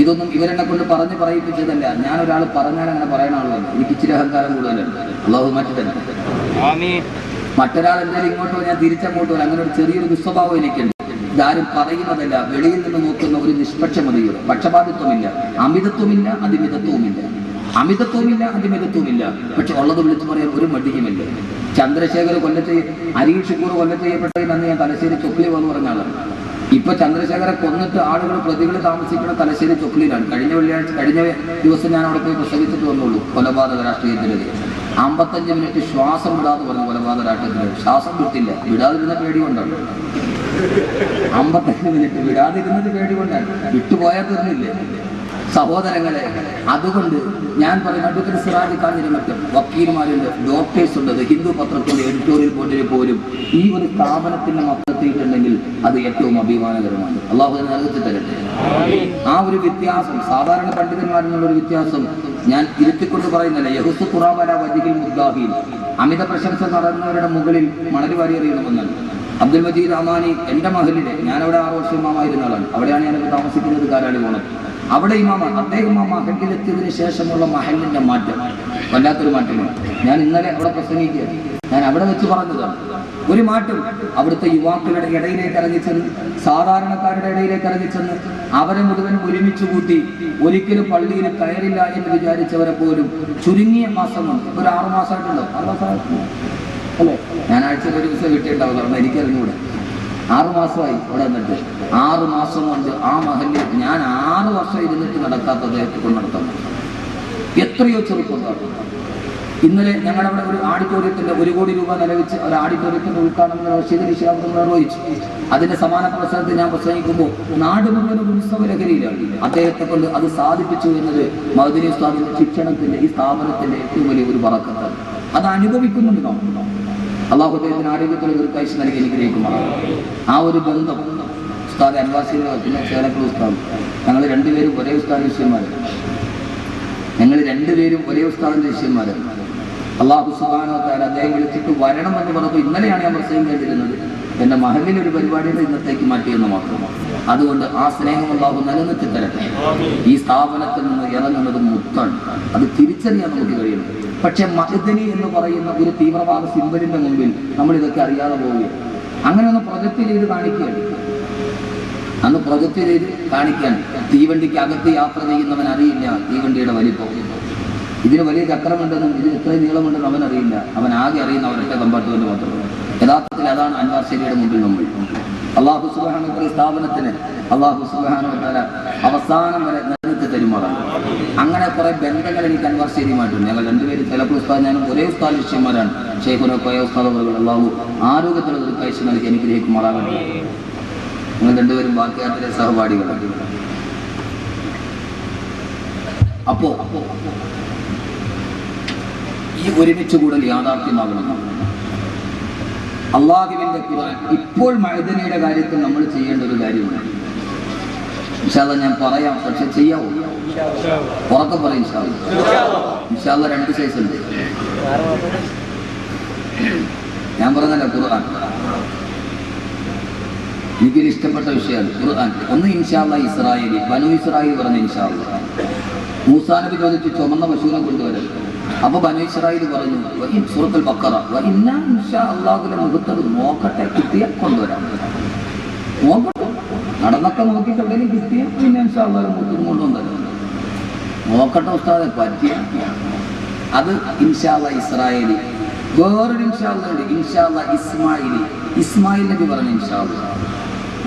ഇതൊന്നും ഇവരെന്നെ കൊണ്ട് പറഞ്ഞ് പറയിപ്പിച്ചതല്ല. ഞാൻ ഒരാൾ പറഞ്ഞാൽ അങ്ങനെ പറയണ ആളല്ല. എനിക്ക് ഇച്ചിരി അഹങ്കാരം കൂടുതലുണ്ട്. അള്ളാഹു മാറ്റി തന്നെ. മറ്റൊരാൾ എന്തായാലും ഇങ്ങോട്ടോ ഞാൻ തിരിച്ചങ്ങോട്ടോ അങ്ങനെ ഒരു ചെറിയൊരു ദുസ്വഭാവം എനിക്കുണ്ട്. ഇതാരും പറയുന്നതല്ല, വെളിയിൽ നിന്ന് നോക്കുന്ന ഒരു നിഷ്പക്ഷമതിയോ പക്ഷപാതിത്വമില്ല, അമിതത്വമില്ല, അതിമിതത്വവുമില്ല. അമിതത്വമില്ല, അതിമിതത്വമില്ല. പക്ഷെ ഉള്ളത് വിളിച്ചു പറയാൻ ഒരു മടിയുമില്ല. ചന്ദ്രശേഖർ കൊല്ലത്ത് അരീഷ് ഷുക്കൂർ കൊല്ലത്ത് ചെയ്യപ്പെട്ടതിന് അന്ന് ഞാൻ തലശ്ശേരി ചൊക്ലി വന്ന് പറഞ്ഞ ആളാണ്. ഇപ്പൊ ചന്ദ്രശേഖരെ കൊന്നിട്ട് ആളുകൾ പ്രതികൾ താമസിക്കുന്ന തലശ്ശേരി ചൊക്ലിയിലാണ്. കഴിഞ്ഞ ദിവസം ഞാൻ അവിടെ പോയി പ്രസംഗിച്ചിട്ട് വന്നുള്ളൂ. കൊലപാതക രാഷ്ട്രീയത്തിനെതിരെ 55 മിനിറ്റ് ശ്വാസം വിടാതെ പറഞ്ഞു. കൊലപാതക രാഷ്ട്രീയത്തിനെതിരെ ശ്വാസം വിട്ടില്ല, വിടാതിരുന്ന പേടി കൊണ്ടാണ്. 55 മിനിറ്റ് വിടാതിരുന്നത് പേടി കൊണ്ടാണ്. വിട്ടുപോയാൽ തീർന്നില്ലേ സഹോദരങ്ങളെ? അതുകൊണ്ട് ഞാൻ പറയുന്ന അഡ്വക്കേറ്റ് സിറാജ് കാഞ്ഞിരമറ്റ വക്കീൽമാരുണ്ട്, ഡോക്ടേഴ്സ് ഉണ്ട്, ഹിന്ദു പത്രത്തിന്റെ എഡിറ്റോറിയൽ ബോർഡിൽ പോലും ഈ ഒരു സ്ഥാപനത്തിന്റെ മൊത്തത്തിയിട്ടുണ്ടെങ്കിൽ അത് ഏറ്റവും അഭിമാനകരമാണ്. അള്ളാഹു നൽകി തരട്ടെ. ആ ഒരു വ്യത്യാസം സാധാരണ പണ്ഡിതന്മാരെന്നുള്ളൊരു വ്യത്യാസം ഞാൻ ഇരുത്തിക്കൊണ്ട് പറയുന്നില്ല. യഹുസ് ഖുറാബല വജിഹിൽ മുദ്ദാഹിൽ, അമിത പ്രശംസ നടന്നവരുടെ മുകളിൽ മണൽ വാരി എറിയണമെന്നാണ്. അബ്ദുൽ മജീദ് അമാനി എൻ്റെ മഹലിലെ, ഞാനവിടെ 6 വർഷം ഇമാമായിരുന്ന ആളാണ്. അവിടെയാണ് ഞാനൊക്കെ താമസിക്കുന്നത്, കാരാളി പോണം. അവിടെ ഇമാമാണ് അദ്ദേഹം. ആ മഹലിലെത്തിയതിനു ശേഷമുള്ള മഹലിന്റെ മാറ്റം വല്ലാത്തൊരു മാറ്റമാണ്. ഞാൻ ഇന്നലെ അവിടെ പ്രസംഗിക്കുകയാണ്. ഞാൻ അവിടെ വെച്ച് പറഞ്ഞതാണ് ഒരു മാറ്റം. അവിടുത്തെ യുവാക്കളുടെ ഇടയിലേക്ക് ഇറങ്ങിച്ചെന്ന്, സാധാരണക്കാരുടെ ഇടയിലേക്ക് ഇറങ്ങിച്ചെന്ന് അവരെ മുഴുവൻ ഒരുമിച്ച് കൂട്ടി ഒരിക്കലും പള്ളിയിൽ കയറില്ല എന്ന് വിചാരിച്ചവരെ പോലും ചുരുങ്ങിയ മാസം കൊണ്ട്, ഒരു 6 മാസമായിട്ടുണ്ടോ, 6 മാസമായിട്ടുണ്ടോ അല്ലേ? ഞാൻ ആഴ്ചയിൽ ഒരു ദിവസം കിട്ടിയിട്ടുണ്ടാവും. കാരണം എനിക്കറിഞ്ഞൂടെ. 6 മാസമായി അവിടെ വന്നിട്ട്. 6 മാസം കൊണ്ട് ആ മഹല്ലിൽ ഞാൻ 6 വർഷം ഇരുന്നിട്ട് നടക്കാത്ത അദ്ദേഹത്തെ കൊണ്ട് നടത്താൻ എത്രയോ ചെറുപ്പക്കാർ. ഇന്നലെ ഞങ്ങളുടെ അവിടെ ഒരു ഓഡിറ്റോറിയത്തിന്റെ 1 കോടി രൂപ നിലവിച്ച് ഒരു ഓഡിറ്റോറിയത്തിന്റെ ഉദ്ഘാടനം റഷീദ് നിശാബ്ദം നിർവഹിച്ചു. അതിന്റെ സമാന പ്രസംഗത്തിൽ ഞാൻ പ്രസംഗിക്കുമ്പോൾ നാട് മുഴുവൻ ഒരു ഉത്സവ ലഹരിയിലാണ്. അദ്ദേഹത്തെ കൊണ്ട് അത് സാധിപ്പിച്ചു എന്നത് മഅ്ദിനി ഉസ്താദിന്റെ ശിക്ഷണത്തിന്റെ, ഈ സ്ഥാപനത്തിന്റെ ഏറ്റവും വലിയ ഒരു ബറക്കത്താണ്. അത് അനുഭവിക്കുന്നുണ്ട് നാം. അള്ളാഹു അദ്ദേഹത്തിന് ആരോഗ്യത്തിന് ദീർഘായുസ്സ് നൽകി അനുഗ്രഹിക്കുമാണ്. ആ ഒരു ബന്ധം ഉസ്താദ് അൻവാസിന്റെ, പിന്നെ ചേലക്കൽ ഉസ്താദ്, ഞങ്ങൾ രണ്ടുപേരും ഒരേ ഉസ്താദിന്റെ ശിഷ്യന്മാരാണ്. ഒരേ ഉസ്താദിന്റെ ശിഷ്യന്മാരാണ്. അള്ളാഹു സുബ്ഹാനഹു വ തആല അദ്ദേഹം വിളിച്ചിട്ട് വരണം എന്ന് പറഞ്ഞപ്പോൾ ഇന്നലെയാണ് ഞാൻ പ്രസംഗിക്കേണ്ടിരുന്നത്. എൻ്റെ മഹലിൽ ഒരു പരിപാടിയുടെ ഇന്നത്തേക്ക് മാറ്റിയെന്ന് മാത്രമാണ്. അതുകൊണ്ട് ആ സ്നേഹം അള്ളാഹു നിലനിർത്തി തരട്ടെ. ഈ സ്ഥാപനത്തിൽ നിന്ന് ഇറങ്ങുന്നത് മുത്താണ്. അത് തിരിച്ചറിയാൻ നമുക്ക് കഴിയണം. പക്ഷെ മഅ്ദിനി എന്ന് പറയുന്ന ഒരു തീവ്രവാദ സിംബലിന്റെ മുമ്പിൽ നമ്മൾ ഇതൊക്കെ അറിയാതെ പോവുകയാണ്. അങ്ങനെ ഒന്ന് പ്രൊജക്റ്റ് ചെയ്ത് കാണിക്കുകയാണ്. അന്ന് പ്രൊജക്റ്റ് ചെയ്ത് കാണിക്കാൻ തീവണ്ടിക്ക് അകത്ത് യാത്ര ചെയ്യുന്നവൻ അറിയില്ല തീവണ്ടിയുടെ വലിപ്പം. ഇതിന് വലിയ ചക്രമുണ്ടെന്നും ഇതിന് ഇത്രയും നീളമുണ്ടെന്നും അവൻ അറിയില്ല. അവൻ ആകെ അറിയുന്ന അവരുടെ കമ്പാർട്ട്മെന്റ് മാത്രമാണ്. യഥാർത്ഥത്തിൽ അതാണ് അൻവാർ ശരിയുടെ മുമ്പിൽ നമ്മൾ. അള്ളാഹു സുബ്ഹാനഹു വ തആല സ്ഥാപനത്തിന് അള്ളാഹു സുബ്ഹാനഹു വ തആല അവസാനം വരെ നിലനിർത്തി തരുമാറാണ്. അങ്ങനെ കുറെ ബന്ധങ്ങൾ എനിക്ക് അൻവാർ ശരിയുമായിട്ടുണ്ട്. ഞങ്ങൾ രണ്ടുപേരും ചിലപ്പോൾ ഉസ്താദ് ഞാനും ഒരേ ഉസ്താദ് ശിഷ്യന്മാരാണ്. ഷെയ്ഖുന കോയ ഉസ്താദ് അവர்கள் അള്ളാഹു ആരോഗ്യത്തിലുള്ള ഒരു കാഴ്ച നൽകി അനുഗ്രഹിക്കുമാറാകട്ടെ. നിങ്ങൾ രണ്ടുപേരും ബാക്കിയാത്തിലെ സഹപാഠികളാണ്. അപ്പോ ഈ ഒരുമിച്ച് കൂടൽ യാഥാർത്ഥ്യമാകണം. അള്ളാഹുവിന്റെ ഖുർആൻ ഇപ്പോൾ മഅ്ദിനിയുടെ കാര്യത്തിൽ നമ്മൾ ചെയ്യേണ്ട ഒരു കാര്യമാണ്. ഇൻഷാ അല്ലാഹ് ഞാൻ പറയാം, പക്ഷെ ചെയ്യാവോ? ഉറക്കെ പറയും ഇൻഷാ അല്ലാഹ്. 2 സൈസ് ഉണ്ട്. ഞാൻ പറഞ്ഞല്ലോ ഖുർആൻ എനിക്കൊരു ഇഷ്ടപ്പെട്ട വിഷയമാണ് ഖുർആൻ. ഒന്ന് ഇൻഷാ അല്ലാഹ് ഇസ്രായേലി, ബനു ഇസ്രായേൽ പറഞ്ഞ ഇൻഷാ അല്ലാഹ്. മൂസാ നബി ചോദിച്ചു ചുമന്ന പശുവിനെ കൊണ്ടുവരാൻ. അപ്പൊ ബനു ഇസ്രായേൽ പറഞ്ഞു സൂറത്തുൽ ബഖറ ഇൻഷാ അല്ലാഹുവിന്റെ മുഖത്തത് നോക്കട്ടെ, കിട്ടിയ കൊണ്ടുവരാം. നോക്കട്ടെ, നടന്നൊക്കെ നോക്കിയിട്ട് എവിടെയും കിട്ടിയ പിന്നെ ഇൻഷാ അല്ലാഹുവിന്റെ മുഖത്തും കൊണ്ടുവന്നല്ലോ. നോക്കട്ടെ ഉസ്താദെ പറ്റിയ. അത് ഇൻഷാ അല്ലാഹ് ഇസ്രായേലി. വേറൊരു ഇൻഷാ അല്ലാഹ് ഉണ്ട്, ഇൻഷാ അല്ലാഹ് ഇസ്മായിലി. ഇസ്മായിൽ നബി പറഞ്ഞു ഇൻഷാ അല്ലാഹ്.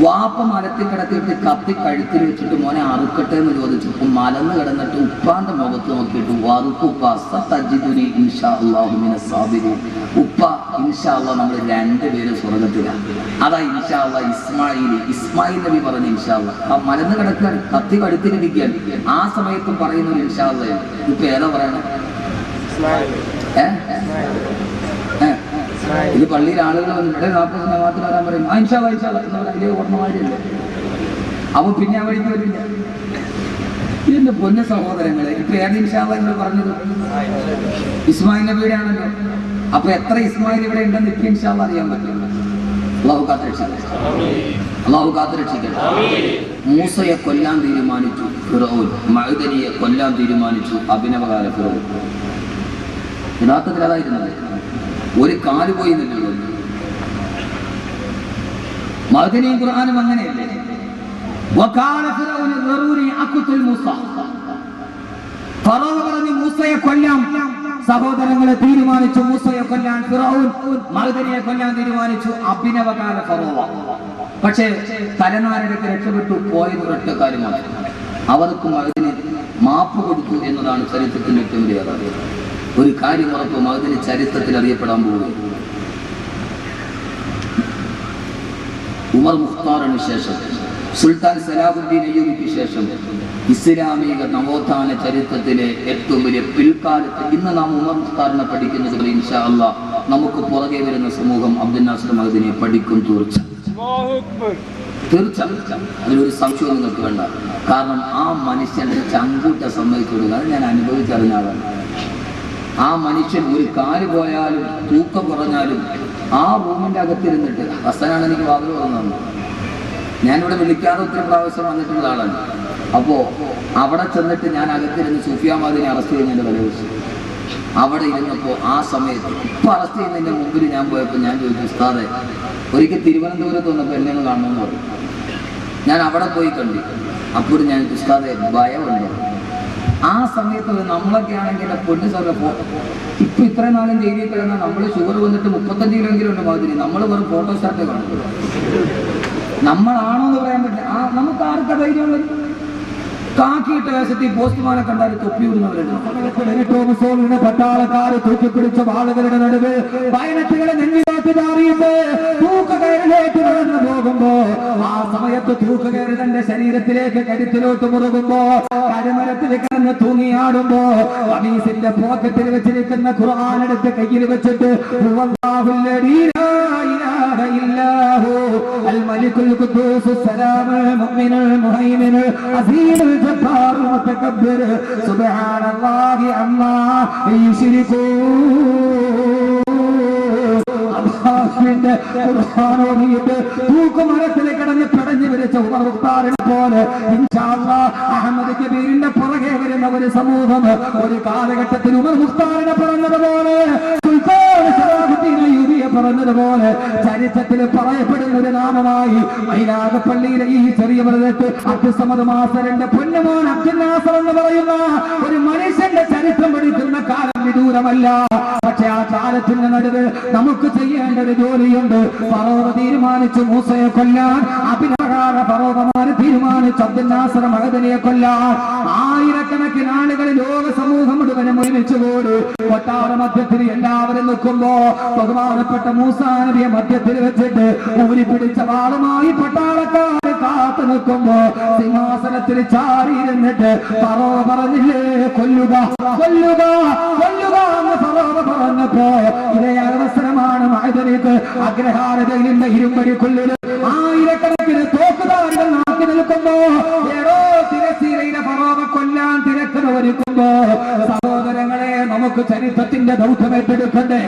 വാപ്പ മരത്തിൽ കിടത്തിയിട്ട് കത്തി കഴുത്തിൽ വെച്ചിട്ട് മോനെ അറുക്കട്ടെ എന്ന് ചോദിച്ചപ്പോൾ മലന്ന് കിടന്നിട്ട് ഉപ്പാന്റെ മുഖത്ത് നോക്കിയിട്ട് ഉപ്പ ഇൻഷാ അല്ലാഹ് നമ്മൾ 2 പേര് സ്വർഗത്തിലാണ്. അതാ ഇൻഷാ അല്ലാഹ് ഇസ്മായിലി. ഇസ്മായിൽ നബി പറഞ്ഞു ഇൻഷാ അല്ലാഹ്. ആ മലന്ന് കിടക്കാൻ കത്തി കഴുത്തിലിരിക്കാൻ ആ സമയത്തും പറയുന്ന ഇൻഷാ അല്ലാഹ്. ഇപ്പൊ ഏതാ പറയണം? ഇത് പള്ളിയിൽ ആളുകൾ വന്നിട്ട് 40 ജമാഅത്തിന് വരാൻ പറയും. ഇൻഷാ അല്ലാഹ് അതിലേ ഓർമ്മമാരില്ലേ? അവൻ പിന്നെ ആ വഴിക്ക് വരില്ല. ഇതിന്റെ പൊന്ന സഹോദരങ്ങളെ, ഇപ്പൊ ഏത് ഇൻഷാ അല്ലാഹ് നിങ്ങൾ പറഞ്ഞത്? ഇസ്മായിൽ നബിയുടെ ആണല്ലോ. അപ്പൊ എത്ര ഇസ്മായിൽ ഇവിടെ ഉണ്ടെന്ന് ഇപ്പൊ ഇൻഷാ അല്ലാഹ് അറിയാൻ പറ്റില്ല. അള്ളാഹു കാത്തുരക്ഷിക്കട്ടെ. മൂസയെ കൊല്ലാൻ തീരുമാനിച്ചു ഫിറഔൻ, മഅദനിയെ കൊല്ലാൻ തീരുമാനിച്ചു അഭിനവകാല ഫിറഔൻ. യഥാർത്ഥത്തിൽ അതായിരുന്നത്. ഒരു കാല് പോയി നിന്നുള്ളൂ. മഅദനിയും ഖുർആനും അങ്ങനെയല്ലേ. വഖാല ഫിറഔൻ ദറൂരി അഖ്തുൽ മൂസ. ഫറഔൻ പറഞ്ഞു മൂസയെ കൊല്ലാം. സഹോദരങ്ങളെ തീരുമാനിച്ചു മൂസയെ കൊല്ലാൻ ഫിറഔൻ, മഅദനിയെ കൊല്ലാൻ തീരുമാനിച്ചു അഭിനവകാല ഫറഔൻ. പക്ഷേ തലനാരിടയ്ക്ക് രക്ഷപ്പെട്ടു പോയത് ഒരൊറ്റ കാര്യമാണ്. അവർക്കും മഅദനി മാപ്പ് കൊടുത്തു എന്നതാണ് ചരിത്രത്തിന്റെ ഏറ്റവും വലിയ കാര്യം. ഒരു കാര്യം ഉറപ്പ്, മഅദനി ചരിത്രത്തിൽ അറിയപ്പെടാൻ പോകുന്നു. ഉമർ മുഖ്താറിന് ശേഷം, സുൽത്താൻ സലാഹുദ്ദീൻ അയ്യൂബിക്ക് ശേഷം ഇസ്ലാമിക നവോത്ഥാന ചരിത്രത്തിലെ ഏറ്റവും വലിയ പിൽക്കാലത്ത് ഇന്ന് നാം ഉമർ മുഖ്താറിനെ പഠിക്കുന്നത് ഇൻഷാ അല്ലാഹ് നമുക്ക് പുറകെ വരുന്ന സമൂഹം അബ്ദുൽ നാസർ മഅദനിയെ പഠിക്കും. തീർച്ചയായും അതിലൊരു സംശയവും നിങ്ങൾക്ക് വേണ്ട. കാരണം ആ മനുഷ്യന്റെ ചങ്കൂറ്റ സമ്മതിച്ചു കൊടുക്കുക, അത് ഞാൻ അനുഭവിച്ചറിഞ്ഞ ആളാണ്. ആ മനുഷ്യൻ ഒരു കാല് പോയാലും തൂക്കം കുറഞ്ഞാലും ആ റൂമിന്റെ അകത്തിരുന്നിട്ട്, ഹസനാണ് എനിക്ക് വാതിൽ തുറന്നു. ഞാനിവിടെ വിളിക്കാതെ ഒത്തിരി പ്രാവശ്യം വന്നിട്ടുള്ള ആളാണ്. അപ്പോ അവിടെ ചെന്നിട്ട് ഞാൻ അകത്തിരുന്ന് സൂഫിയാമാദിനെ അറസ്റ്റ് ചെയ്യുന്നതിന്റെ തലേദിവസം അവിടെ ഇരുന്നപ്പോൾ ആ സമയത്ത് ഇപ്പൊ അറസ്റ്റ് ചെയ്യുന്നതിന്റെ മുമ്പിൽ ഞാൻ പോയപ്പോൾ ഞാൻ ചോദിച്ചു, ഉസ്താദെ ഒരിക്കൽ തിരുവനന്തപുരത്ത് വന്നപ്പോൾ എന്നെ ഒന്ന് കാണണമെന്ന് പറഞ്ഞു. ഞാൻ അവിടെ പോയി കണ്ടു. അപ്പോൾ ഞാൻ ഉസ്താദെ ഭയമുണ്ടോ? ആ സമയത്ത് നമ്മളൊക്കെ ആണെങ്കിൽ പൊന്നു സാറിനെ ഇപ്പൊ ഇത്രയും നാളും ജയിലിൽ കിടന്ന നമ്മൾ ഷുഗർ വന്നിട്ട് 35 കിലോയെങ്കിലും ഉണ്ട് മാതിരി നമ്മൾ വെറും ഫോട്ടോസ്റ്റാറ്റ് കാണും. നമ്മളാണോ എന്ന് പറയാൻ പറ്റില്ല. നമുക്ക് ആർക്കാ ധൈര്യമുള്ളത്? കാക്കിയിട്ട വേഷത്തിൽ പോസ്റ്റ്മാനെ കണ്ടാൽ തൊപ്പിയിടുന്നവരുണ്ട്. പട്ടാളക്കാർ തൂക്കിപ്പിടിച്ച ആളുകളുടെ നടുവ് വയനറ്റുകളെ നെഞ്ഞിലേക്ക് ചാറിയിട്ട് തൂക്കുകയറിലേക്ക് നടന്നു പോകുമ്പോ ആ സമയത്ത് തൂക്കുകയറി തന്റെ ശരീരത്തിലേക്ക് കരുത്തിലോട്ട് മുറുകുമ്പോ കരുമരത്തിൽ കിടന്ന് തൂങ്ങിയാടുമ്പോ കമീസിന്റെ പോക്കറ്റിൽ വെച്ചിരിക്കുന്ന ഖുർആൻ എടുത്ത് കയ്യിൽ വെച്ചിട്ട് الملك القدوس السلام المؤمن المهيمن العزيز الجبار المتكبر سبحان الله عما يشركون. തൂക്കുമരത്തിലെ കിടന്ന് പിടഞ്ഞു വിരിച്ച ഉമർ മുഖ്താറിനെ പോലെ ഇൻഷാ അല്ലാഹ് അഹമ്മദ് കബീറിന്റെ പുറകെ വരുന്ന ഒരു സമൂഹം ഒരു കാലഘട്ടത്തിൽ ഉമർ മുഖ്താറിനെ പറഞ്ഞതുപോലെ പറഞ്ഞതുപോലെ ചരിത്രത്തിൽ പറയപ്പെടുന്ന ഒരു നാമമായി മൈലാകപ്പള്ളിയിലെ ഈ ചെറിയ പ്രദേശത്ത് അബ്ദുസ്സമദ് മാസ്റ്ററിന്റെ പൊന്നുമോൻ അബ്ദുൽ നാസർ എന്ന് പറയുന്ന ഒരു മനുഷ്യന്റെ ചരിത്രം പഠിക്കുന്ന കാലം വിദൂരമല്ല. പക്ഷെ ആ കാലത്തിന്റെ നടുവ് നമുക്ക് ചെയ്യേണ്ട ഒരു ജോലിയുണ്ട്. ഫറോവ തീരുമാനിച്ചു മൂസയെ കൊല്ലാൻ, അഭിനവകാല ഫറോവമാര് തീരുമാനിച്ചു അബ്ദുൽ നാസർ മഅദനിയെ കൊല്ലാൻ. ആയിരക്കണക്കിന് ആളുകൾ ലോക സമൂഹം മുഴുവനും ഒരുമിച്ചുകൂടി കൊട്ടാര മധ്യത്തിൽ എല്ലാവരും നിൽക്കുമ്പോ ബഹുമാനപ്പെട്ട മൂസാ നബിയെ മധ്യത്തിൽ വെച്ചിട്ട് ഊരി പിടിച്ച വാളുമായി പട്ടാളക്കാർ കാത്തു നിൽക്കുമ്പോ സിംഹാസനത്തിൽ ചാരിയിരുന്നിട്ട് ഫറോവ പറഞ്ഞില്ലേ കൊല്ലുക കൊല്ലുക കൊല്ലുക എന്ന് ഫറോവ പറഞ്ഞപ്പോ ഇതേ അവസരമാണ് മഅദനിക്ക് അഗ്രഹാരതയിലെ ഇരുമ്പടിക്കുള്ളിൽ ആയിരക്കണക്കിന് തോക്കുധാരികൾ നാക്കി നിൽക്കുമ്പോ ഏതോ തിരശ്ശീലയിലെ ഫറോവ കൊല്ലാൻ തിരക്കുന്നവരിക്കുമ്പോ സഹോദരങ്ങളെ നമുക്ക് ചരിത്രത്തിന്റെ ദൗത്യം ഏറ്റെടുക്കണ്ടേ?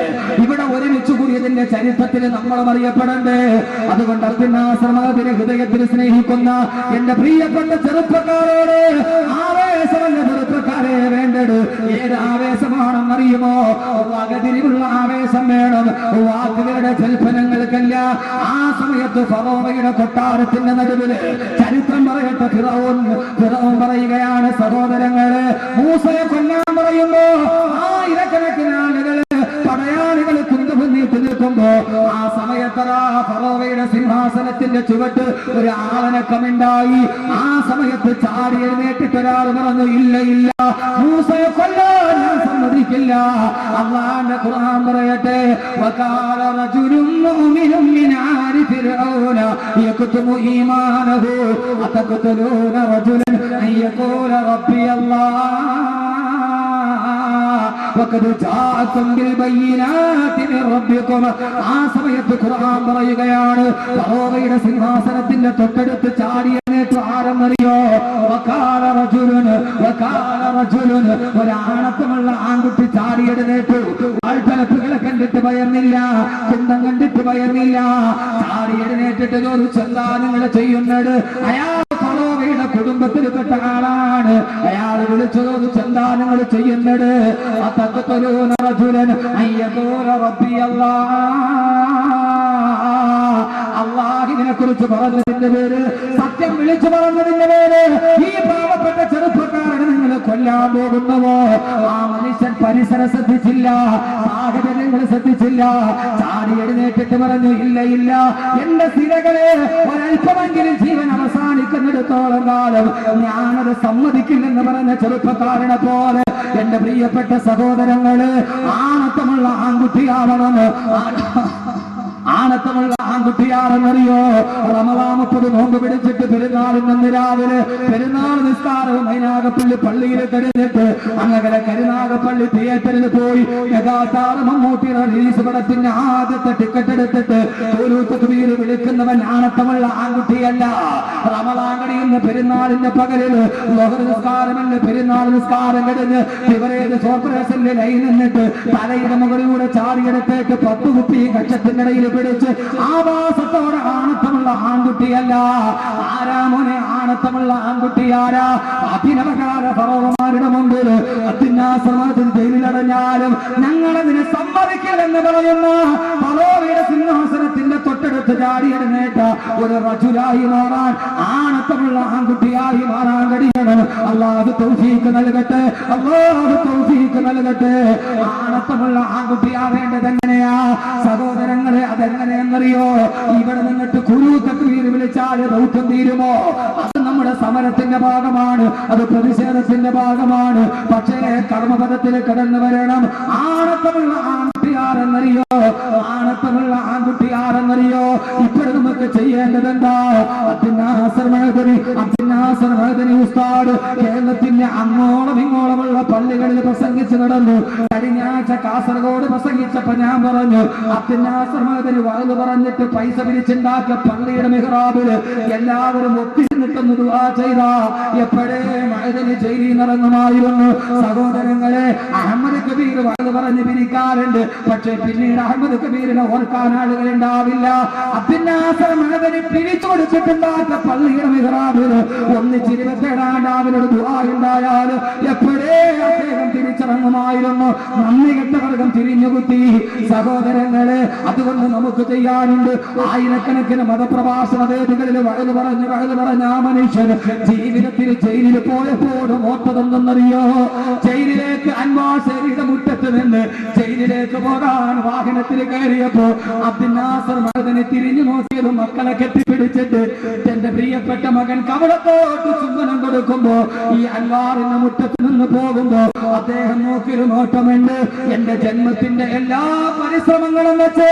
ഇവിടെ ഒരുമിച്ച് കൂടിയതിന്റെ ചരിത്രത്തിൽ നമ്മളും അറിയപ്പെടണ്ടേ? അതുകൊണ്ട് അബ്ദുൽ നാസർ മഅദനി ഹൃദയത്തിൽ സ്നേഹിക്കുന്ന എന്റെ പ്രിയപ്പെട്ട ചെറുപ്പക്കാരോട് ആവേശമല്ല ചെറുപ്പക്കാരെ വേണ്ടത്. ഏത് ആവേശമാണെന്ന് അറിയുമോ? വകതിരിവുള്ള ആവേശം വേണം, വാക്കുകളുടെ ജൽപ്പനങ്ങൾക്കല്ല. ആ സമയത്ത് ഫറോവയുടെ കൊട്ടാരത്തിന്റെ നടുവിൽ ചരിത്രം പറയട്ടെ, ഫിറഔൻ പറയുകയാണ്, സഹോദരങ്ങളെ മൂസയെ കൊല്ലാൻ പറയുമ്പോ ആയിരക്കണക്കിന് ആളുകൾ പടയാളികൾ കുന്തുപുന്നിട്ട് നിൽക്കുമ്പോ ആ സമയത്ത് ഫറോവയുടെ സിംഹാസനത്തിന്റെ ചുവട്ട് ഒരു ആളനക്കമുണ്ടായി. ആ സമയത്ത് ചാടി എഴുന്നേറ്റിട്ട് ഒരാൾ പറഞ്ഞു, ഇല്ല ഇല്ല, മൂസയെ കൊല്ലാൻ ഞാൻ സമ്മതിക്കില്ല. അല്ലാഹുവിന്റെ ഖുർആൻ പറയട്ടെ, വഖാല റജുലുൻ മുഅ്മിനുൻ മിൻ ആലി ഫിർഔന യക്തുമു ഈമാനഹു അതഖ്തുലൂന റജുലൻ അൻ യഖൂല റബ്ബി അല്ലാഹ് വഖദ് ജാഅകും ബിൽ ബയ്യിനാതി മിർ റബ്ബികും. ആ സമയത്ത് ഖുർആൻ പറയുകയാണ്, ഫറോവയുടെ സിംഹാസനത്തിന്റെ തൊട്ടടുത്ത് ചാടി എഴുന്നേറ്റ് ആരെന്നറിയോ? വഖാല റജുലുൻ ഒരാണക്കമുള്ള ആൺകുട്ടി ചാടി എഴുന്നേറ്റു. ആൾത്തലപ്പുകളെ കണ്ടിട്ട് ഭയന്നില്ല, കുന്തം കണ്ടിട്ട് ഭയന്നില്ല. ചാടി എഴുന്നേറ്റിട്ട് ഒരു ചന്ദാനങ്ങൾ ചെയ്യുന്നത് അയാൾ ഫറോവ കുടുംബത്തിൽപ്പെട്ട ആളാണ്. അയാൾ വിളിച്ചു ചോദിച്ചു, എന്താ നിങ്ങൾ ചെയ്യുന്നത്? അള്ളാഹിനെ കുറിച്ച് പറഞ്ഞതിന്റെ പേര്, സത്യം വിളിച്ചു പറഞ്ഞതിന്റെ പേര് ഈ പാവപ്പെട്ട ചെറുപ്പക്കാരനെ നിങ്ങൾ കൊല്ലാൻ പോകുന്നവോ? ആ മനുഷ്യൻ പരിസരം ശ്രദ്ധിച്ചില്ല, സാഹചര്യങ്ങൾ ശ്രദ്ധിച്ചില്ല. ചാടി എഴുന്നേറ്റിട്ട് പറഞ്ഞു, ഇല്ല ഇല്ല, എന്റെ സ്ഥിരകളെ ഒരൽപ്പമെങ്കിലും ജീവൻ അവസാനിക്കുന്നിടത്തോളം കാലം ഞാനത് സമ്മതിക്കില്ലെന്ന് പറഞ്ഞ ചെറുപ്പക്കാരനെ പോലെ എന്റെ പ്രിയപ്പെട്ട സഹോദരങ്ങള്, ആണത്തമുള്ള ആൺകുട്ടിയാവണം. ആണത്തമുള്ള ആൺകുട്ടിയാണെന്നറിയോ? റമദാൻ 30 നോമ്പ് പിടിച്ചിട്ട് പെരുന്നാളിന് രാവിലെ പെരുന്നാൾ നിസ്കാരവും മൈനാഗപ്പള്ളി പള്ളിയിൽ കഴിഞ്ഞിട്ട് അങ്ങനെ കരുനാഗപ്പള്ളി തിയേറ്ററിൽ പോയി മെഗാസ്റ്റാർ മമ്മൂട്ടിയുടെ റിലീസ് പടത്തിന്റെ ആദ്യത്തെ ടിക്കറ്റ് എടുത്തിട്ട് തക്ബീർ വിളിക്കുന്നവൻ ആണത്തമുള്ള ആൺകുട്ടിയല്ല. റമദാൻ കഴിയുന്ന പെരുന്നാളിന്റെ പകലില് ലോഹർ നിസ്കാരമല്ല, പെരുന്നാൾ നിസ്കാരം കഴിഞ്ഞ് ബിവറേജ് കോർപ്പറേഷനിലെ ലൈൻ നിന്നിട്ട് തലയുടെ മുകളിലൂടെ ചാടിയെടുത്തേക്ക് 10 കുപ്പി കക്ഷത്തിനിടയിൽ പിടിച്ച് ആവാസത്തോടെ ആണത്തമുള്ള ആൺകുട്ടിയല്ല. ആരാ മോനെ ആണത്തമുള്ള ആൺകുട്ടി? ആരാ? അഭിനവകാല ഫറോവമാരുടെ മുമ്പിൽ അത്യുന്നാശ്രമത്തിൽ ജയിലിലടഞ്ഞാലും ഞങ്ങളതിനെ സമ്മതിക്കില്ലെന്ന് പറയുന്ന ഫറോവയുടെ സിംഹാസനത്തിന്റെ തൊട്ടടുത്ത് ചാടിയെടുന്നേറ്റ ഒരു റജുലായി മാറാൻ, ആണത്തമുള്ള ആൺകുട്ടിയായി മാറാൻ കഴിയണം. അല്ലാഹു തൗഫീഖ് നൽകട്ടെ, അല്ലാഹു തൗഫീഖ് നൽകട്ടെ. ആണത്തമുള്ള ആൺകുട്ടിയാവേണ്ടത് എങ്ങനെയാ സഹോദരങ്ങളെ? അതെങ്ങനെയെന്നറിയോ? ഇവിടെ നിന്നിട്ട് കുരു തക്ബീർ വിളിച്ചാൽ ദൗത്യം തീരുമോ? അത് നമ്മുടെ സമരത്തിന്റെ ഭാഗമാണ്, അത് പ്രതിഷേധത്തിന്റെ ഭാഗമാണ്. പക്ഷേ കർമ്മപദത്തിൽ കടന്നു വരണം. ആണത്തമുള്ള ആൺകുട്ടിയാരെന്നറിയോ? ആണത്തമുള്ള ആൺകുട്ടിയാരെന്നറിയോ? ഇപ്പോഴും നമുക്ക് ചെയ്യേണ്ടത് എന്താ? അബ്ദുന്നാസർ മഅദനി ഉസ്താദ് കേരളത്തിന്റെ അങ്ങോളം ഇങ്ങോളമുള്ള പള്ളികളിൽ പ്രസംഗിച്ച് നടന്നു. കഴിഞ്ഞ ആഴ്ച കാസർഗോഡ് പ്രസംഗിച്ചപ്പോ ഞാൻ പറഞ്ഞു, അബ്ദുന്നാസർ മഅദനി വഅദ് പറഞ്ഞിട്ട് പൈസ പിരിച്ചുണ്ടാക്കിയ പള്ളിയുടെ മിഹ്റാബില് എല്ലാവരും ഒത്തിരുന്നിട്ടൊന്ന് ദുആ ചെയ്ത എപ്പോഴേ മഅദനി ജയിലിൽ നിറങ്ങുമായിരുന്നു. സഹോദരങ്ങളെ, അഹമ്മദ് കബീർ വഅദ് പറഞ്ഞ് പിരിക്കാറുണ്ട്, പക്ഷെ പിന്നീട് അഹമ്മദ് കബീറിനെ ഓർക്കാൻ ആളുകൾ ഉണ്ടാവില്ല. അബ്ദുന്നാസർ മഅദനി പിരിച്ചു കൊടുത്തിട്ടുണ്ടാക്കിയ പള്ളിയുടെ മിഹ്റാബില് ഒന്നിച്ചിരുപത്തേഴാണ്ടാവിനോട് ദുആ ഉണ്ടായാൽ എപ്പോഴേ അദ്ദേഹം തിരിച്ചിറങ്ങുമായിരുന്നു. നന്ദി കെട്ടവർഗം തിരിഞ്ഞുകുത്തി. സഹോദരങ്ങളെ, അതുകൊണ്ട് നമുക്ക് ചെയ്യാനുണ്ട്. ആയിരക്കണക്കിന് മതപ്രഭാഷണ വേദികളിൽ വഴുതു പറഞ്ഞ ആ മനുഷ്യൻ ജീവിതത്തിൽ ജയിലിൽ പോയപ്പോഴും ഓർത്തതെന്നറിയോ? ജയിലിലേക്ക് അൻവാശേരിയുടെ മുറ്റത്ത് നിന്ന് ജയിലിലേക്ക് പോകാൻ വാഹനത്തിൽ കയറിയപ്പോ അബ്ദുന്നാസർ മഅദനി തിരിഞ്ഞു നോക്കിയത് മക്കളെ കെട്ടിപ്പിടിച്ചിട്ട് എന്റെ പ്രിയപ്പെട്ട മകൻ കവളത്തോട്ട് ചുംബനം കൊടുക്കുമ്പോ ഈ അൻവാറിന്റെ മുറ്റത്ത് നിന്ന് പോകുമ്പോ അദ്ദേഹം നോക്കിയൊരു നോട്ടമുണ്ട്. എന്റെ ജന്മത്തിന്റെ എല്ലാ പരിശ്രമങ്ങളും വെച്ച്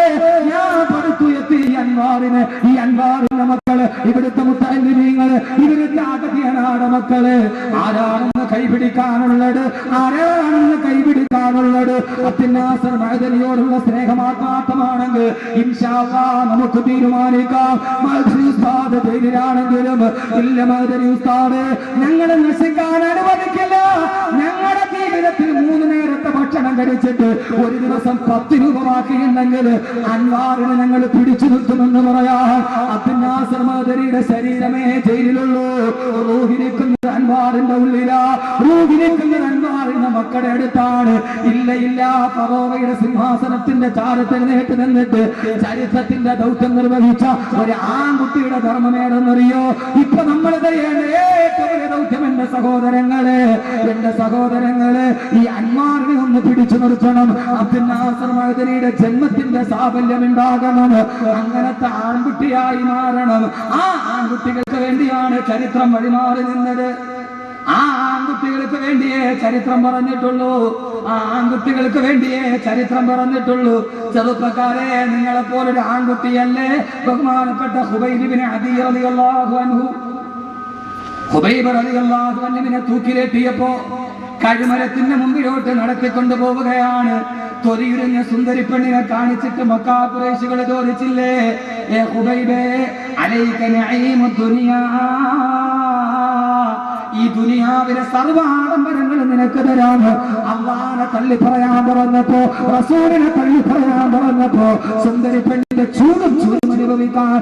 ഞാൻ പടുത്തുയർത്തി ഈ അൻവാറിന്റെ മക്കള്, ഇവിടുത്തെ മുത്തഅല്ലിമീങ്ങള്, ഇവിടുത്തെ അഗതിയനാട് മക്കള് ആരാണെന്ന് കൈപിടിക്കാനുള്ളത്? ആരാണെന്ന് കൈപിടിക്കാനുള്ളത്? അബ്ദുന്നാസർ മഅദനിയോടുള്ള സ്നേഹമാത്മാർത്ഥമാണെങ്കിൽ ഇൻഷാ അല്ലാഹ് നമുക്ക് തീരുമാനിക്കാം. മഅദനി ഉസ്താദ് ജയിലിലാണെങ്കിലും ഇല്ല, മഅദനി ഉസ്താദ് ഞങ്ങളെ നശിക്കാൻ അനുവദിക്കില്ല. ഞങ്ങളുടെ ജീവിതത്തിൽ 3 നേരത്തെ ഭക്ഷണം കഴിച്ചിട്ട് ഒരു ദിവസം 10 രൂപമാക്കിയിട്ടുണ്ടെങ്കിൽ അൻവാറിനെ ഞങ്ങൾ പിടിച്ചു നിർത്തുമെന്ന് പറയാൻ അബ്ദുന്നാസർ മഅദനിയുടെ ശരീരമേ ജയിലിലുള്ളൂ. റൂഹിരിക്കുന്നത് അൻവാറിന്റെ ഉള്ളിലാ, റൂഹിരിക്കുന്നത് അൻവാറിന്റെ മക്കളുടെ അടുത്താണ്. ഇല്ല ഇല്ല, ഫറോവയുടെ സിംഹാസനത്തിന്റെ ചാരത്തിൽ നേട്ട് നിന്നിട്ട് ചരിത്രത്തിന്റെ ദൗത്യം നിർവഹിച്ച ഒരു ആൺകുട്ടിയുടെ ധർമ്മമേടെന്നറിയോ? ഇപ്പൊ നമ്മൾ ചെയ്യേണ്ട ഏറ്റവും വലിയ ദൗത്യം എന്റെ സഹോദരങ്ങളെ ഈ അൻവാറിനെ ഒന്ന് പിടിച്ചു നിർത്തണം. അബ്ദുന്നാസർ മഅദനിയുടെ ജന്മത്തിന്റെ സാഫല്യം ഉണ്ടാകണം. അങ്ങനത്തെ ആൺകുട്ടിയായി മാറണം. ആ ആൺകുട്ടികൾക്ക് വേണ്ടിയാണ് ചരിത്രം വഴിമാറി നിന്നത്. ആ ആൺകുട്ടികൾക്ക് വേണ്ടിയേ ചരിത്രം പറഞ്ഞിട്ടുള്ളൂ. ആ ആൺകുട്ടികൾക്ക് വേണ്ടിയേ ചരിത്രം പറഞ്ഞിട്ടുള്ളൂ. ചെറുപ്പക്കാരെ, നിങ്ങളെ പോലൊരു ആൺകുട്ടിയല്ലേ ബഹുമാനപ്പെട്ട ഖുബൈബ് ഇബ്നു അദി റളിയല്ലാഹു അൻഹു. ഖുബൈബ് റളിയല്ലാഹു അൻഹുവിനെ തൂക്കിലേറ്റിയപ്പോ കഴുമരത്തിന്റെ മുമ്പിലോട്ട് നടത്തിക്കൊണ്ടു പോവുകയാണ്. തൊരിയുരഞ്ഞ സുന്ദരി പെണ്ണിനെ കാണിച്ചിട്ട് മക്കാ ഖുറൈശികൾ ചോദിച്ചില്ലേ, ഏ ഖുബൈബേ അലൈക നഈമു ദുനിയാ, ഈ ദുനിയാവിലെ സർവ്വാഡംബരങ്ങൾ നിനക്ക് തരാം. അല്ലാഹുവിനെ തള്ളി പറയാൻ പറഞ്ഞപ്പോ, റസൂലിനെ തള്ളി പറയാൻ പറഞ്ഞപ്പോ സുന്ദരി പെണ്ണിന്റെ ചൂടും അനുഭവിക്കാൻ